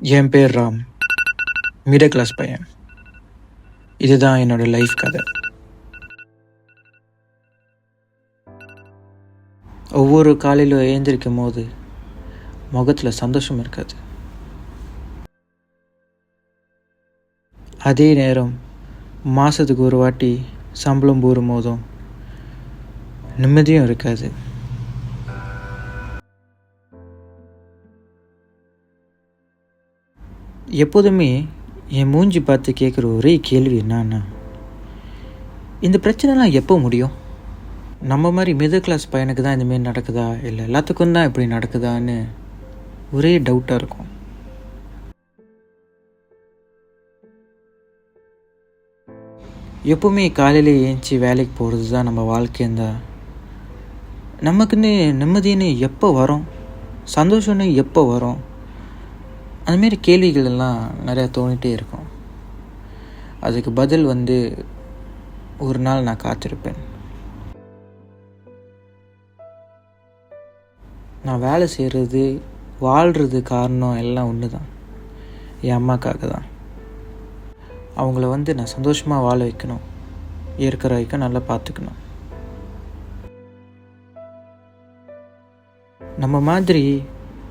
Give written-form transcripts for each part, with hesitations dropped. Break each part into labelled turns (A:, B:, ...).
A: என் பேர் Ram, middle class பையன். இதுதான் என்னோட லைஃப் கதை. ஒவ்வொரு காலையில் எழுந்திரிக்கும் போது முகத்தில் சந்தோஷம் இருக்காது. அதே நேரம் மாதத்துக்கு ஒரு வாட்டி சம்பளம் போடும் போதும் நிம்மதியும் இருக்காது. எப்போதுமே என் மூஞ்சி பார்த்து கேட்குற ஒரே கேள்வி என்னன்னா, இந்த பிரச்சனைலாம் எப்போ முடியும்? நம்ம மாதிரி மிடில் கிளாஸ் பையனுக்கு தான் இந்தமாரி நடக்குதா, இல்லை எல்லாத்துக்கும் தான் இப்படி நடக்குதான்னு ஒரே டவுட்டாக இருக்கும். எப்போவுமே காலையில் ஏஞ்சி வேலைக்கு போகிறது தான் நம்ம வாழ்க்கையிருந்தா நமக்குன்னு நிம்மதின்னு எப்போ வரும், சந்தோஷம்னு எப்போ வரும்? அதுமாரி கேள்விகள் எல்லாம் நிறையா தோணிகிட்டே இருக்கும். அதுக்கு பதில் ஒரு நாள் நான் காத்திருப்பேன். நான் வேலை செய்கிறது, வாழ்கிறது காரணம் எல்லாம் ஒன்று தான், என் அம்மாக்காக தான். அவங்கள நான் சந்தோஷமாக வாழ வைக்கணும், இருக்கிற வரைக்கும் நல்லா பார்த்துக்கணும். நம்ம மாதிரி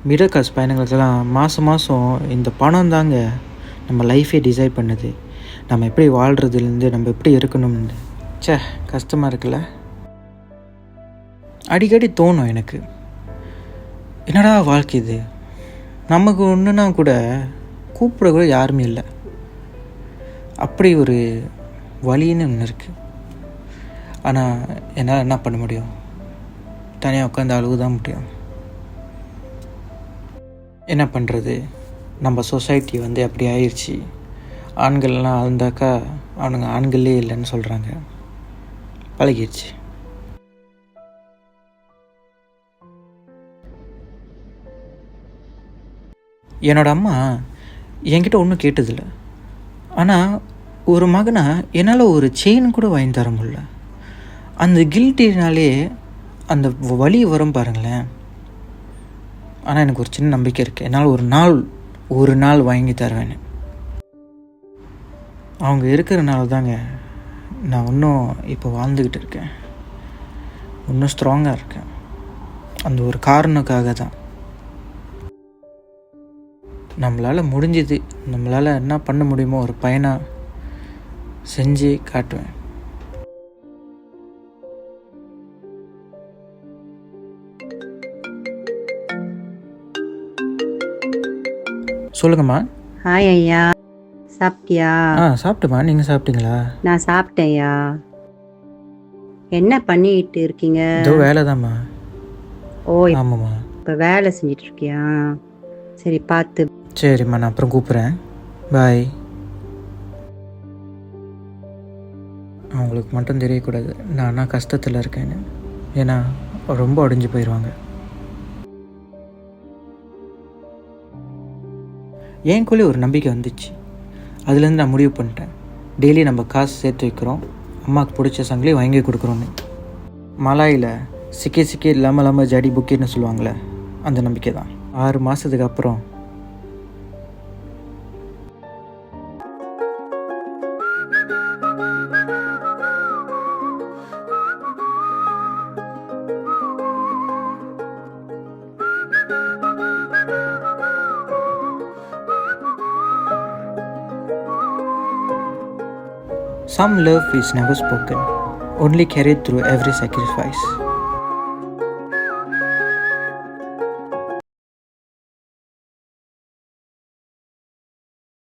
A: மிடில் கிளாஸ் பையனுங்களுக்கெல்லாம் மாதம் இந்த பணம் தாங்க நம்ம லைஃபே டிசைட் பண்ணுது. நம்ம எப்படி வாழ்கிறதுலேருந்து நம்ம எப்படி இருக்கணும்னு கஷ்டமாக இருக்குல்ல. அடிக்கடி தோணும் எனக்கு, என்னடா வாழ்க்கை இது, நமக்கு ஒன்றுனா கூட கூப்பிட கூட யாருமே இல்லை. அப்படி ஒரு வழின்னு ஒன்று இருக்குது. ஆனால் என்னால் என்ன பண்ண முடியும்? தனியாக உட்காந்து அழுகுதான் முடியும். என்ன பண்ணுறது, நம்ம சொசைட்டி அப்படி ஆயிடுச்சு. ஆண்கள்லாம் அழுந்தாக்கா அவனுங்க ஆண்களே இல்லைன்னு சொல்கிறாங்க. பழகிடுச்சு. என்னோடய அம்மா என்கிட்ட ஒன்றும் கேட்டதில்லை. ஆனால் ஒரு மகனை என்னால் ஒரு செயின் கூட வாங்கி தர முடியல. அந்த கில்ட்டினாலே அந்த வலி வரும் பாருங்களேன். ஆனால் எனக்கு ஒரு சின்ன நம்பிக்கை இருக்குது, என்னால் ஒரு நாள் வாங்கி தருவேன்னு. அவங்க இருக்கிறனால தாங்க நான் இன்னும் இப்போ வாழ்ந்துக்கிட்டு இருக்கேன், இன்னும் ஸ்ட்ராங்காக இருக்கேன். அந்த ஒரு காரணக்காக தான். நம்மளால் முடிஞ்சது, நம்மளால் என்ன பண்ண முடியுமோ ஒரு பையனாக செஞ்சு காட்டுவேன். சொல்லுங்கம்மா.
B: ஹாய் ஐயா, சாப்பிட்டியா?
A: சாப்பிட்டுமா, நீங்கள் சாப்பிட்டீங்களா?
B: நான் சாப்பிட்டேன்யா. என்ன பண்ணிட்டு இருக்கீங்க?
A: இதோ வேலை தான்மா.
B: ஓ,
A: ஆமாம்மா.
B: இப்போ வேலை செஞ்சிட்டு இருக்கியா? சரி, பார்த்து.
A: சரிம்மா, நான் அப்புறம் கூப்பிட்றேன். பாய். அவங்களுக்கு மட்டும் தெரியக்கூடாது நான் கஷ்டத்தில் இருக்கேன்னு, ஏன்னா ரொம்ப உடஞ்சி போயிடுவாங்க. எனக்குள்ளே ஒரு நம்பிக்கை வந்துச்சு. அதுலேருந்து நான் முடிவு பண்ணிட்டேன், டெய்லி நம்ம காசு சேர்த்து வைக்கிறோம், அம்மாவுக்கு பிடிச்ச சங்கிலி வாங்கி கொடுக்குறோன்னு. மலாயில் சிக்கே இல்லாமல் ஜடி புக்கின்னு சொல்லுவாங்களே, அந்த நம்பிக்கை தான். 6 மாதத்துக்கு அப்புறம் some love is never spoken, only carried through every sacrifice.